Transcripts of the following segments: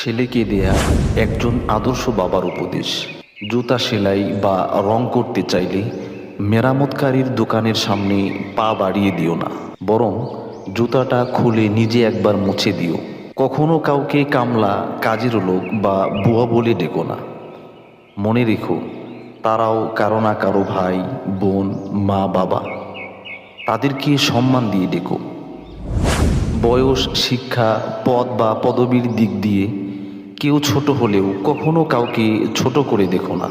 ছেলেকে দেয়া একজন আদর্শ বাবার উপদেশ। জুতা সেলাই বা রং করতে চাইলে মেরামতকারীর দোকানের সামনে পা বাড়িয়ে দিও না, বরং জুতাটা খুলে নিজে একবার মুছে দিও। কখনো কাউকে কামলা, কাজের লোক বা বুয়া বলে ডেকো না। মনে রেখো, তারাও কারো না কারো ভাই, বোন, মা, বাবা। তাদেরকে সম্মান দিয়ে ডেকো। বয়স, শিক্ষা, পদ বা পদবীর দিক দিয়ে কেউ ছোট হলেও কখনো কাউকে ছোট করে দেখো না,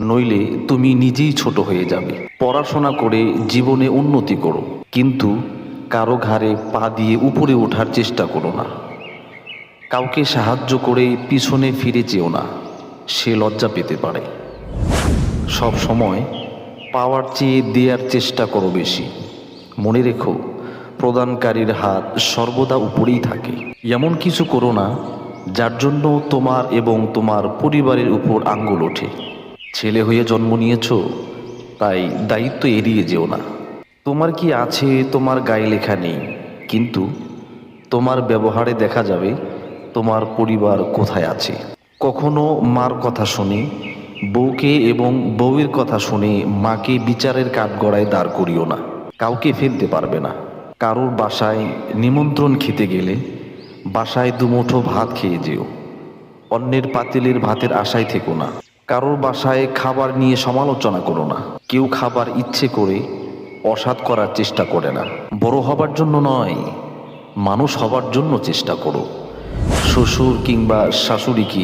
নইলে তুমি নিজেই ছোট হয়ে যাবে। পড়াশোনা করে জীবনে উন্নতি করো, কিন্তু কারো ঘাড়ে পা দিয়ে উপরে ওঠার চেষ্টা করো না। কাউকে সাহায্য করে পিছনে ফিরে যেও না, সে লজ্জা পেতে পারে। সব সময় পাওয়ার চেয়ে দেওয়ার চেষ্টা করো বেশি। মনে রেখো, প্রদানকারীর হাত সর্বদা উপরেই থাকে। এমন কিছু করো না যার জন্য তোমার এবং তোমার পরিবারের উপর আঙ্গুল ওঠে। ছেলে হয়ে জন্ম নিয়েছ, তাই দায়িত্ব এড়িয়ে যেও না। তোমার কি আছে তোমার গায়ে লেখা নেই, কিন্তু তোমার ব্যবহারে দেখা যাবে তোমার পরিবার কোথায় আছে। কখনো মার কথা শুনে বউকে এবং বউয়ের কথা শুনে মাকে বিচারের কাঠগড়ায় দাঁড় করিও না। কাউকে ফেলতে পারবে না। কারোর বাসায় নিমন্ত্রণ খেতে গেলে বাসায় দুমুঠো ভাত খেয়ে যেও। অন্যের পাতিলের ভাতের আশায় থেকো না। কারোর বাসায় খাবার নিয়ে সমালোচনা করো না। কেউ খাবার ইচ্ছে করে অসাধ করার চেষ্টা করে না। বড় হবার জন্য নয়, মানুষ হবার জন্য চেষ্টা করো। শ্বশুর কিংবা শাশুড়িকে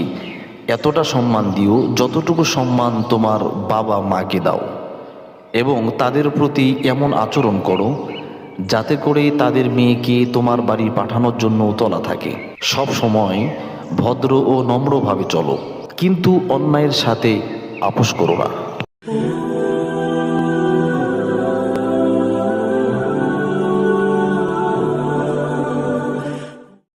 এতটা সম্মান দিও যতটুকু সম্মান তোমার বাবা মাকে দাও, এবং তাদের প্রতি এমন আচরণ করো যাতে করে তাদের মেয়েকে তোমার বাড়ি পাঠানোর জন্য তোলা থাকে। সব সময় ভদ্র ও নম্রভাবে চলো, কিন্তু অন্যায়ের সাথে আপোষ করো না।